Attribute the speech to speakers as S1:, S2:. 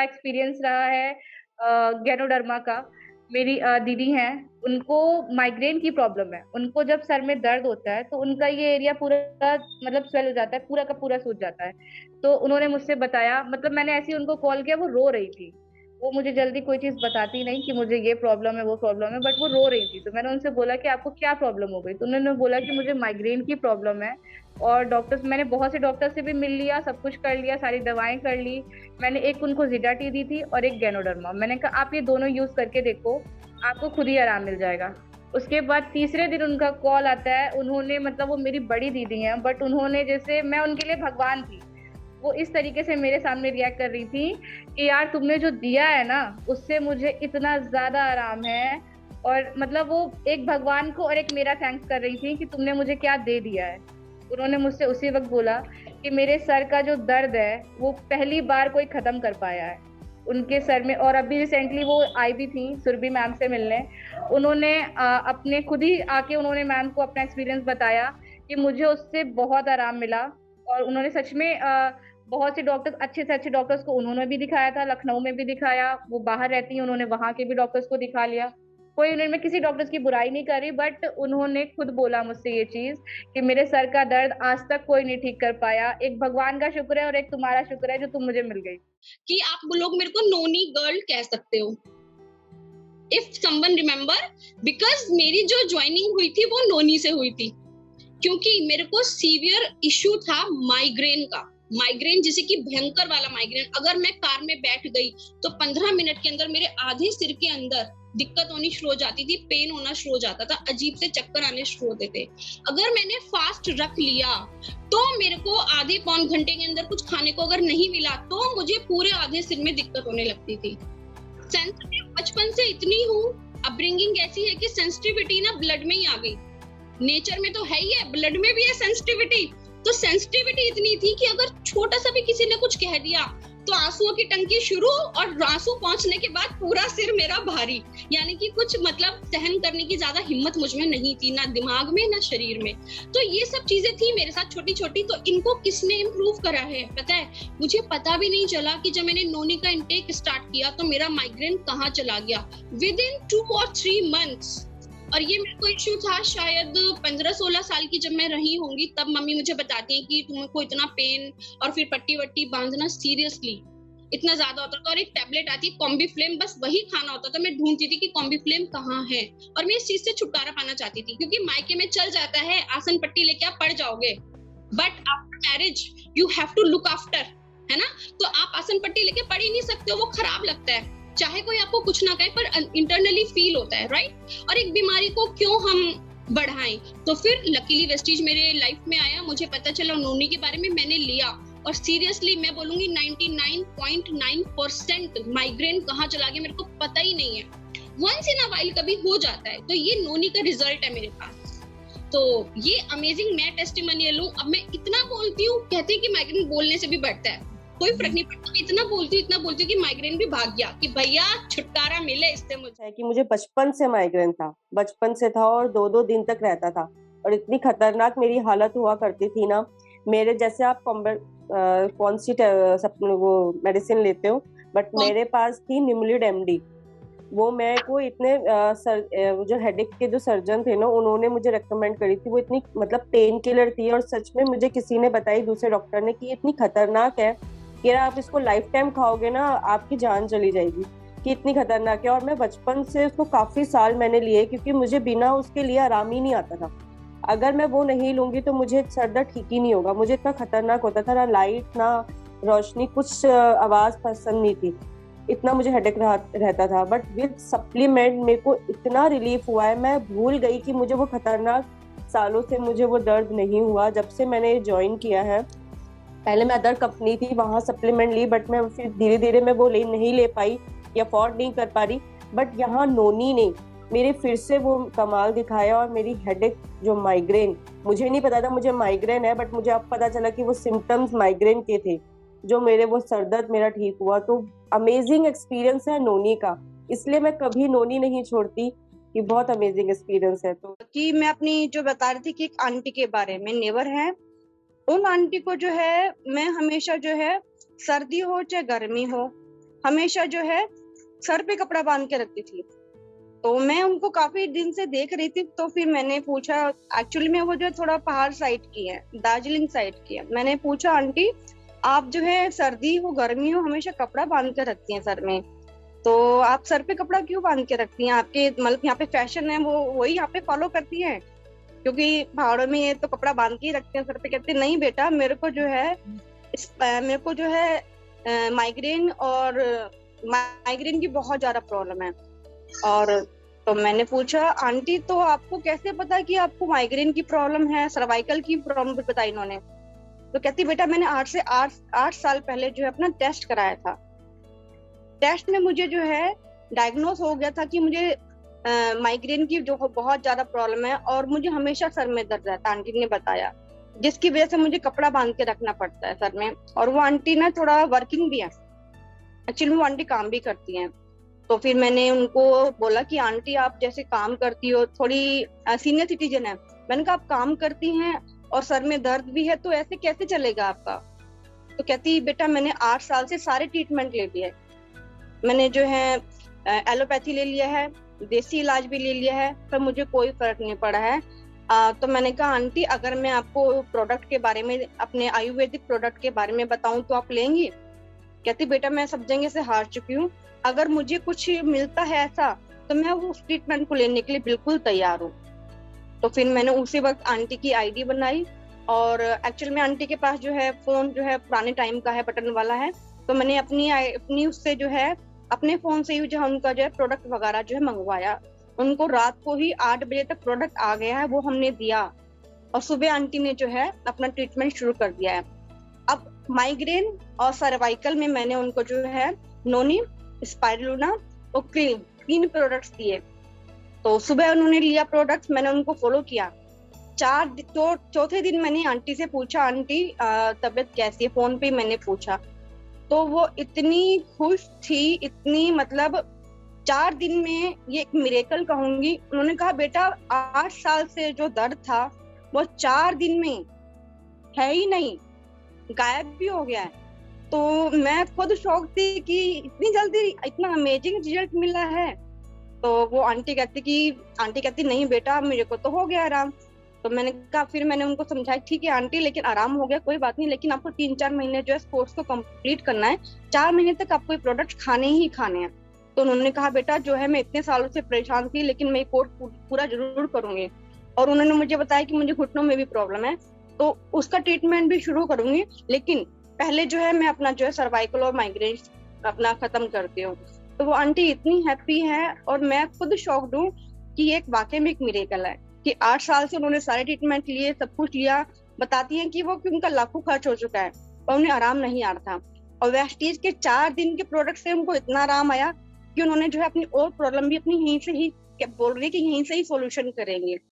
S1: Experience रहा है ganoderma का। मेरी दीदी हैं, उनको माइग्रेन की प्रॉब्लम है। उनको जब सर में दर्द होता है तो उनका ये एरिया पूरा मतलब स्वेल हो जाता है, पूरा का पूरा सूज जाता है। तो उन्होंने मुझसे बताया, मतलब मैंने ऐसे ही उनको कॉल किया, वो रो रही थी। वो मुझे जल्दी कोई चीज बताती नहीं कि मुझे ये प्रॉब्लम है वो प्रॉब्लम है, बट वो रो रही थी। तो मैंने उनसे बोला कि आपको क्या प्रॉब्लम हो गई, तो उन्होंने बोला कि मुझे माइग्रेन की प्रॉब्लम है। और डॉक्टर्स, मैंने बहुत से डॉक्टर से भी मिल लिया, सब कुछ कर लिया, सारी दवाएं कर ली। मैंने एक उनको जिडाटी दी थी और एक गैनोडर्मा। मैंने कहा आप ये दोनों यूज करके देखो, आपको खुद ही आराम मिल जाएगा। उसके बाद तीसरे दिन उनका कॉल आता है। उन्होंने, मतलब वो मेरी बड़ी दीदी हैं, बट उन्होंने, जैसे मैं उनके लिए भगवान थी, वो इस तरीके से मेरे सामने रिएक्ट कर रही थी कि यार तुमने जो दिया है ना, उससे मुझे इतना ज्यादा आराम है। और मतलब वो एक भगवान को और एक मेरा थैंक्स कर रही थी कि तुमने मुझे क्या दे दिया है। उन्होंने मुझसे उसी वक्त बोला कि मेरे सर का जो दर्द है वो पहली बार कोई खत्म कर पाया है उनके सर में। और अभी रिसेंटली वो आई भी थी सुरभि मैम से मिलने। उन्होंने अपने खुद ही आके उन्होंने मैम को अपना एक्सपीरियंस बताया कि मुझे उससे बहुत आराम मिला। और उन्होंने सच में बहुत से डॉक्टर्स, अच्छे से अच्छे डॉक्टर्स को उन्होंने भी दिखाया था, लखनऊ में भी दिखाया। वो बाहर रहती हैं, उन्होंने वहां के भी डॉक्टर्स को दिखा लिया। कोई उन्होंने, मैं किसी डॉक्टर्स की बुराई नहीं कर रही, बट उन्होंने खुद बोला मुझसे ये चीज कि मेरे सर का दर्द आज तक कोई नहीं ठीक कर पाया। एक भगवान का शुक्र है और एक तुम्हारा शुक्र है जो तुम मुझे मिल गई।
S2: कि आप लोग मेरे को नोनी गर्ल कह सकते हो, इफ समवन रिमेम्बर, बिकॉज मेरी जो ज्वाइनिंग हुई थी वो नोनी से हुई थी, क्योंकि मेरे को सीवियर इश्यू था माइग्रेन का। माइग्रेन जैसे कि भयंकर वाला माइग्रेन, अगर मैं कार में बैठ गई तो 15 मिनट के अंदर मेरे आधे सिर के अंदर दिक्कत होनी शुरू हो जाती थी, पेन होना शुरू हो जाता था, अजीब से चक्कर आने शुरू होते थे। अगर मैंने फास्ट रख लिया तो मेरे को आधे पौन घंटे के अंदर कुछ खाने को अगर नहीं मिला तो मुझे पूरे आधे सिर में दिक्कत होने लगती थी। सेंसिटिव बचपन से इतनी हूँ, अपब्रिंगिंग ऐसी है कि सेंसिटिविटी ना ब्लड में ही आ गई। नेचर में तो है ही है, ब्लड में भी है सेंसिटिविटी। तो सेंसिटिविटी इतनी थी कि अगर छोटा सा भी किसी ने कुछ कह दिया तो आंसुओं की टंकी शुरू, और आंसू पहुंचने के बाद पूरा सिर मेरा भारी। यानी कि कुछ मतलब सहन करने की ज्यादा हिम्मत मुझ में नहीं थी, ना दिमाग में ना शरीर में। तो ये सब चीजें थी मेरे साथ छोटी छोटी। तो इनको किसने इम्प्रूव करा है पता है, मुझे पता भी नहीं चला कि जब मैंने नोनी का इंटेक स्टार्ट किया तो मेरा माइग्रेन कहाँ चला गया। विद इन 2 और 3 months। और ये मेरे को इश्यू था शायद 15-16 साल की जब मैं रही होंगी, तब मम्मी मुझे बताती है कि तुमको इतना पेन और फिर पट्टी वट्टी बांधना सीरियसली इतना ज्यादा होता था। और एक टैबलेट आती है कॉम्बीफ्लेम, बस वही खाना होता था। मैं ढूंढती थी कि कॉम्बीफ्लेम कहाँ है, और मैं इस चीज से छुटकारा पाना चाहती थी, क्योंकि मायके में चल जाता है आसन पट्टी लेके आप पड़ जाओगे, but after marriage you have to look after, है ना। तो आप आसन पट्टी लेके पढ़ ही नहीं सकते हो, वो खराब लगता है, चाहे कोई आपको कुछ ना कहे, पर इंटरनली फील होता है, राइट। और एक बीमारी को क्यों हम बढ़ाएं। तो फिर लकीली वेस्टीज मेरे लाइफ में आया, मुझे पता चला नोनी के बारे में, मैंने लिया। और सीरियसली मैं बोलूंगी 99.9% माइग्रेन कहाँ चला गया मेरे को पता ही नहीं है। वंस इन अ वाइल कभी हो जाता है। तो ये नोनी का रिजल्ट है मेरे पास। तो ये अमेजिंग मैं टेस्टिमोनियल हूँ। अब मैं इतना बोलती हूँ, कहते हैं कि माइग्रेन बोलने से भी बढ़ता है, कोई फर्क नहीं पड़ता। इतना बोलती हूँ कि माइग्रेन भी भाग गया, कि भैया छुटकारा मिले इससे मुझे।
S3: है कि मुझे बचपन से माइग्रेन था, बचपन से था, और 2-2 दिन तक रहता था। और इतनी खतरनाक मेरी हालत हुआ करती थी ना, मेरे जैसे आप कौन सी वो मेडिसिन लेते हो, बट मेरे पास थी निमलिड एमडी। वो मेरे को इतने जो हेडेक के जो सर्जन थे ना, उन्होंने मुझे रेकमेंड करी थी। वो इतनी मतलब पेन किलर थी, और सच में मुझे किसी ने बताई, दूसरे डॉक्टर ने, कि इतनी खतरनाक है कि आप इसको लाइफ टाइम खाओगे ना आपकी जान चली जाएगी, कि इतनी खतरनाक है। और मैं बचपन से उसको काफी साल मैंने लिए, क्योंकि मुझे बिना उसके लिए आराम ही नहीं आता था। अगर मैं वो नहीं लूंगी तो मुझे सर दर्द ठीक ही नहीं होगा। मुझे इतना खतरनाक होता था, ना लाइट ना रोशनी, कुछ आवाज पसंद नहीं थी, इतना मुझे हेडेक रहता था। बट विद सप्लीमेंट मेरे को इतना रिलीफ हुआ है, मैं भूल गई कि मुझे वो खतरनाक, सालों से मुझे वो दर्द नहीं हुआ। जब से मैंने ज्वाइन किया है, पहले मैं अदर कंपनी थी वहाँ सप्लीमेंट ली, बट मैं फिर धीरे धीरे मैं वो नहीं ले पाई या अफोर्ड नहीं कर पा रही। बट यहाँ नोनी ने मेरे फिर से वो कमाल दिखाया, और मेरी हेडेक जो माइग्रेन, मुझे नहीं पता था मुझे माइग्रेन है, बट मुझे अब पता चला कि वो सिम्टम्स माइग्रेन के थे, जो मेरे वो सरदर्द मेरा ठीक हुआ। तो अमेजिंग एक्सपीरियंस है नोनी का, इसलिए मैं कभी नोनी नहीं छोड़ती, कि बहुत अमेजिंग एक्सपीरियंस है। तो
S4: कि मैं अपनी जो बता रही थी कि एक आंटी के बारे में, नेवर है, उन आंटी को जो है मैं हमेशा जो है सर्दी हो चाहे गर्मी हो, हमेशा जो है सर पे कपड़ा बांध के रखती थी। तो मैं उनको काफी दिन से देख रही थी, तो फिर मैंने पूछा, एक्चुअली में वो जो है थोड़ा पहाड़ साइड की है, दार्जिलिंग साइड की है। मैंने पूछा, आंटी आप जो है सर्दी हो गर्मी हो हमेशा कपड़ा बांध के रखती हैं सर में, तो आप सर पे कपड़ा क्यों बांध के रखती हैं? आपके मतलब यहाँ पे फैशन है वो वही यहाँ पे फॉलो करती हैं, क्योंकि पहाड़ों में ये तो कपड़ा बांध के ही रखते हैं सर पे। कहते नहीं बेटा, मेरे को जो है माइग्रेन की बहुत ज्यादा प्रॉब्लम है। और तो मैंने पूछा, आंटी तो आपको कैसे पता कि आपको माइग्रेन की प्रॉब्लम है, सर्वाइकल की प्रॉब्लम बताई इन्होंने? तो कहती बेटा मैंने 8 साल पहले जो है अपना टेस्ट कराया था। टेस्ट में मुझे जो है डायग्नोस हो गया था कि मुझे माइग्रेन की जो बहुत ज्यादा प्रॉब्लम है और मुझे हमेशा सर में दर्द रहता है, आंटी ने बताया, जिसकी वजह से मुझे कपड़ा बांध के रखना पड़ता है सर में। और वो आंटी ना थोड़ा वर्किंग भी है, एक्चुअली वो आंटी काम भी करती हैं। तो फिर मैंने उनको बोला कि आंटी आप जैसे काम करती हो, थोड़ी सीनियर सिटीजन है, मैंने कहा आप काम करती हैं और सर में दर्द भी है, तो ऐसे कैसे चलेगा आपका? तो कहती बेटा मैंने 8 साल से सारे ट्रीटमेंट ले लिए, मैंने जो है एलोपैथी ले लिया है, देसी इलाज भी ले लिया है, पर मुझे कोई फर्क नहीं पड़ा है। तो मैंने कहा आंटी अगर मैं आपको प्रोडक्ट के बारे में, अपने आयुर्वेदिक प्रोडक्ट के बारे में बताऊं तो आप लेंगी? कहती बेटा मैं सब जगह से हार चुकी हूँ, अगर मुझे कुछ मिलता है ऐसा तो मैं उस ट्रीटमेंट को लेने के लिए बिल्कुल तैयार हूँ। तो फिर मैंने उसी वक्त आंटी की आईडी बनाई, और एक्चुअल में आंटी के पास जो है फोन जो है पुराने टाइम का है, बटन वाला है, तो मैंने अपनी उससे जो है अपने फोन से ही जो है उनका जो है प्रोडक्ट वगैरह जो है मंगवाया। उनको रात को ही 8 बजे तक प्रोडक्ट आ गया है, वो हमने दिया, और सुबह आंटी ने जो है अपना ट्रीटमेंट शुरू कर दिया है। अब माइग्रेन और सर्वाइकल में मैंने उनको जो है नोनी, स्पाइरुलिना और क्रीम 3 प्रोडक्ट्स दिए। तो सुबह उन्होंने लिया प्रोडक्ट्स, मैंने उनको फॉलो किया। चौथे दिन मैंने आंटी से पूछा, आंटी तबीयत कैसी है? फोन पे मैंने पूछा, तो वो इतनी खुश थी, इतनी मतलब 4 दिन में ये एक मिरेकल कहूंगी। उन्होंने कहा बेटा 8 साल से जो दर्द था वो 4 दिन में है ही नहीं, गायब भी हो गया है। तो मैं खुद शौक थी कि इतनी जल्दी इतना अमेजिंग रिजल्ट मिला है। तो वो आंटी कहती नहीं बेटा मेरे को तो हो गया आराम। तो मैंने कहा, फिर मैंने उनको समझाया ठीक है आंटी, लेकिन आराम हो गया कोई बात नहीं, लेकिन आपको 3-4 महीने जो है कोर्स को कंप्लीट करना है, 4 महीने तक आपको ये प्रोडक्ट खाने ही खाने हैं। तो उन्होंने कहा बेटा जो है मैं इतने सालों से परेशान थी, लेकिन मैं कोर्स पूरा जरूर करूंगी। और उन्होंने मुझे बताया कि मुझे घुटनों में भी प्रॉब्लम है, तो उसका ट्रीटमेंट भी शुरू करूंगी, लेकिन पहले जो है मैं अपना जो है सर्वाइकल और माइग्रेन अपना खत्म करती हूँ। तो वो आंटी इतनी हैप्पी है, और मैं खुद शॉक्ड हूँ कि ये एक वाकई में एक मिरेकल है कि 8 साल से उन्होंने सारे ट्रीटमेंट लिए, सब कुछ लिया। बताती हैं कि उनका लाखों खर्च हो चुका है और उन्हें आराम नहीं आ रहा था, और वेस्टीज के 4 दिन के प्रोडक्ट से उनको इतना आराम आया कि उन्होंने जो है अपनी और प्रॉब्लम भी अपनी यहीं से ही बोल रही है कि यहीं से ही सोल्यूशन करेंगे।